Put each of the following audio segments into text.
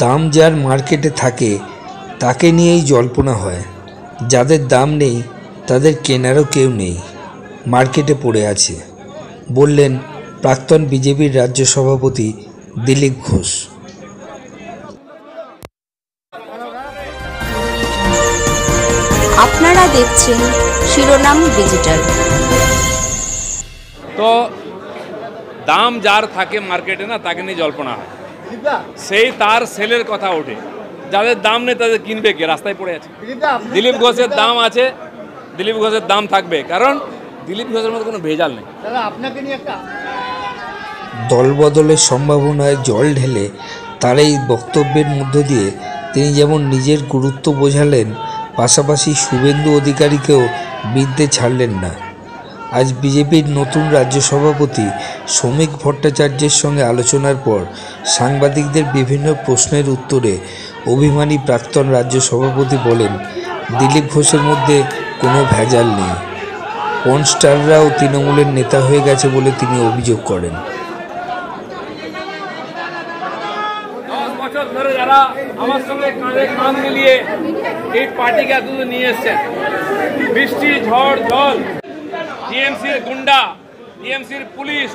দাম যার মার্কেটে থাকে তাকে নিয়েই জল্পনা হয়, যাদের দাম নেই তাদের কেনারও কেউ নেই, মার্কেটে পড়ে আছে, বললেন প্রাক্তন বিজেপির রাজ্য সভাপতি দিলীপ ঘোষ। আপনারা দেখছেন শিরোনাম ডিজিটাল। তো দাম যার থাকে মার্কেটে না, তাকে নিয়ে জল্পনা হয়, সেই তার সেলের কথা ওঠে। যাদের দাম নেই তাদের কিনবে কে? রাস্তায় পড়ে আছে। দিলীপ ঘোষের দাম আছে, দিলীপ ঘোষের দাম থাকবে, কারণ দিলীপ ঘোষের মধ্যে কোনো ভেজাল নেই। দলবদলের সম্ভাবনায় জল ঢেলে তার এই বক্তব্যের মধ্য দিয়ে তিনি যেমন নিজের গুরুত্ব বোঝালেন, পাশাপাশি শুভেন্দু অধিকারীকেও বিদ্যে ছাড়লেন না। আজ বিজেপির নতুন রাজ্য সভাপতি শ্রমিক ভট্টাচার্যের সঙ্গে আলোচনার পর সাংবাদিকদের বিভিন্ন প্রশ্নের উত্তরে অভিমানী প্রাক্তন রাজ্য সভাপতি বলেন, দিলীপ ঘোষের মধ্যে কোনো ভেজাল নেই, পর্নস্টাররাও তৃণমূলের নেতা হয়ে গেছে বলে তিনি অভিযোগ করেন। যারা আমার সঙ্গে কাঁধে কাঁধ মিলিয়ে এই পার্টিকে এত নিয়ে এসছেন, বৃষ্টি ঝড় জল, টিএমসির গুন্ডা, টিএমসির পুলিশ,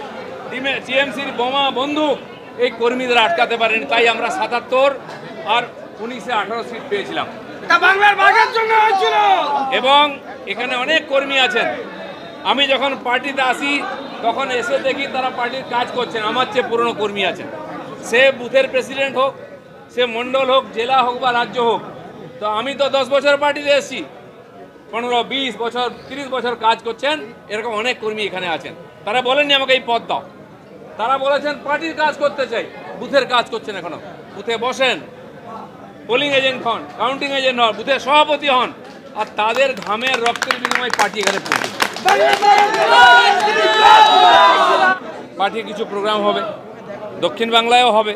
টিএমসির বোমা বন্দুক এই কর্মীদের আটকাতে পারেনি। তাই আমরা ৭৭ আর ১৯-এ 18 সিট পেয়েছিলাম। এবং এখানে অনেক কর্মী আছেন। আমি যখন পার্টিতে আসি তখন এসে দেখি তারা পার্টির কাজ করছেন, আমার চেয়ে পুরনো কর্মী আছেন। সে বুথের প্রেসিডেন্ট হোক, সে মণ্ডল হোক, জেলা হোক বা রাজ্য হোক। তো আমি তো 10 বছর পার্টিতে এসেছি, 15, 20 বছর, 30 বছর কাজ করছেন, এরকম অনেক কর্মী এখানে আছেন। তারা বলেননি আমাকে এই পদ দাও, তারা বলেছেন পার্টির কাজ করতে চাই, বুথের কাজ করছেন। এখনো বুথে বসেন, পোলিং এজেন্ট হন, কাউন্টিং এজেন্ট হন, বুথের সভাপতি হন, আর তাদের ঘামের রক্তের বিনিময়ে পার্টি এখানে পৌঁছে। পার্টির কিছু প্রোগ্রাম হবে, দক্ষিণ বাংলায়ও হবে।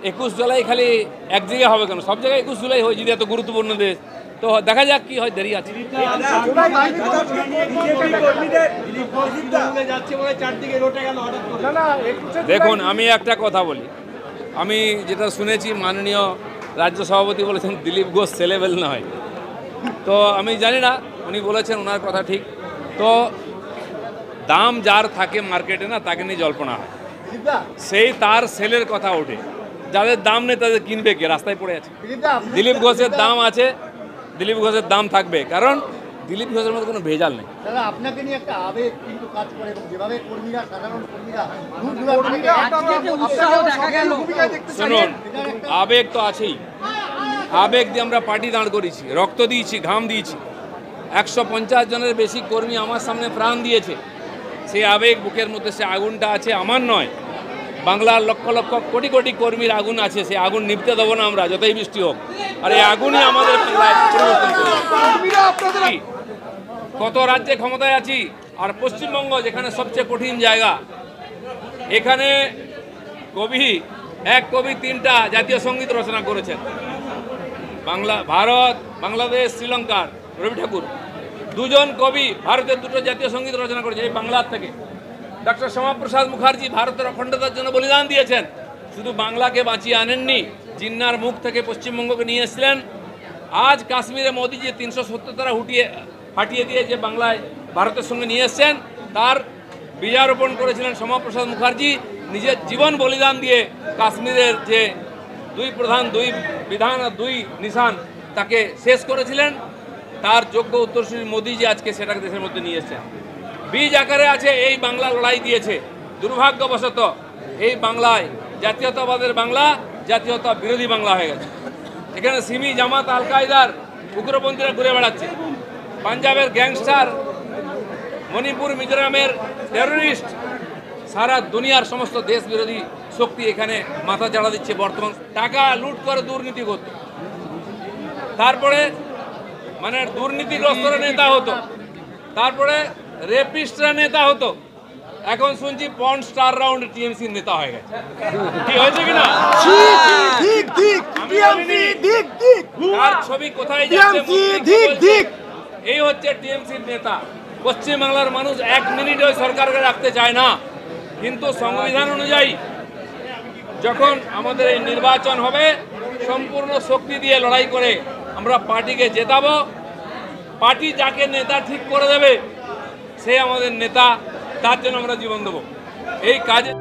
21 জুলাই খালি এক জায়গায় হবে কেন? সব জায়গায় 21 জুলাই হয়, যদি এত গুরুত্বপূর্ণ দেশ। তো দেখা যাক কি হয়, দেরি আছে। দেখুন, আমি একটা কথা বলি, আমি যেটা শুনেছি মাননীয় রাজ্য সভাপতি বলেছেন দিলীপ ঘোষ ছেলেবেল নয়। তো আমি জানি না, উনি বলেছেন, ওনার কথা ঠিক। তো দাম যার থাকে মার্কেটে না, তাকে নিয়ে জল্পনা হয়, সেই তার সেলের কথা ওঠে। যাদের দাম নেই তাদের কিনবে কে? রাস্তায় পড়ে আছে। দিলীপ ঘোষের দাম আছে, দিলীপ ঘোষের দাম থাকবে, কারণ দিলীপ ঘোষের মধ্যে কোনো ভেজাল নেই। আপনাকে নিয়ে একটা আবেগ কিন্তু কাজ করে, এবং যেভাবে কর্মীরা, সাধারণ কর্মীরা, শুনুন, আবেগ তো আছেই। আবেগ দিয়ে আমরা পার্টি দাঁড় করেছি, রক্ত দিয়েছি, ঘাম দিয়েছি। 150 জনের বেশি কর্মী আমার সামনে প্রাণ দিয়েছে। সেই আবেগ বুকের মধ্যে, সে আগুনটা আছে, আমার নয়, বাংলার লক্ষ লক্ষ কোটি কোটি কর্মীর আগুন আছে। সেই আগুন নিভতে দেবো না আমরা, যতই বৃষ্টি হোক। আর এই আগুনই আমাদের পরিবর্তন করবে। কত রাজ্যে ক্ষমতায় আছি, আর পশ্চিমবঙ্গ যেখানে সবচেয়ে কঠিন জায়গা, এখানে এক কবি 3টা জাতীয় সঙ্গীত রচনা করেছেন। ভারত, বাংলাদেশ, শ্রীলঙ্কার রবি ঠাকুর, 2 জন কবি ভারতের 2টো জাতীয় সঙ্গীত রচনা করেছে এই বাংলার থেকে। ডক্টর শ্যামাপ্রসাদ মুখার্জি ভারতের অখণ্ডতার জন্য বলিদান দিয়েছেন, শুধু বাংলাকে বাঁচিয়ে আনেননি, জিন্নার মুখ থেকে পশ্চিমবঙ্গকে নিয়ে এসেছিলেন। আজ কাশ্মীরে মোদিজি 370 তারা হাঁটিয়ে দিয়ে যে বাংলায় ভারতের সঙ্গে নিয়ে এসছেন, তার বীজারোপণ করেছিলেন শ্যামাপ্রসাদ মুখার্জি। নিজের জীবন বলিদান দিয়ে কাশ্মীরের যে 2 প্রধান, 2 বিধান আর 2 নিশান, তাকে শেষ করেছিলেন। তার যোগ্য উত্তরসূরি মোদিজি আজকে সেটাকে দেশের মধ্যে নিয়ে এসেছেন। বীজ আকারে আছে, এই বাংলা লড়াই দিয়েছে। দুর্ভাগ্যবশত এই বাংলায় জাতীয়তাবাদের বাংলা জাতীয়তা বিরোধী বাংলা হয়ে গেছে। এখানে সিমি, জামাত, আল কায়দার উগ্রপন্থীরা ঘুরে বেড়াচ্ছে, পাঞ্জাবের গ্যাংস্টার, মণিপুর মিজোরামের টেররিস্ট, সারা দুনিয়ার সমস্ত দেশ বিরোধী শক্তি এখানে মাথা চাড়া দিচ্ছে। বর্তমান টাকা লুট করে দুর্নীতি করত, তারপরে মানে দুর্নীতিগ্রস্তরা নেতা হতো, তারপরে রেপিস্টরা নেতা হতো, এখন শুনছি পর্ন স্টার রাউন্ড টিএমসির নেতা হয়ে গেছে। কি হয়েছে কিনা? কার ছবি কোথায় যাচ্ছে, এই হচ্ছে টিএমসির নেতা। পশ্চিমবাংলার মানুষ 1 মিনিট ওই সরকারকে রাখতে চায় না, কিন্তু সংবিধান অনুযায়ী যখন আমাদের এই নির্বাচন হবে, সম্পূর্ণ শক্তি দিয়ে লড়াই করে আমরা পার্টিকে জেতাবো। পার্টি যাকে নেতা ঠিক করে দেবে সে আমাদের নেতা, তার জন্য আমরা জীবন দেবো। এই কাজে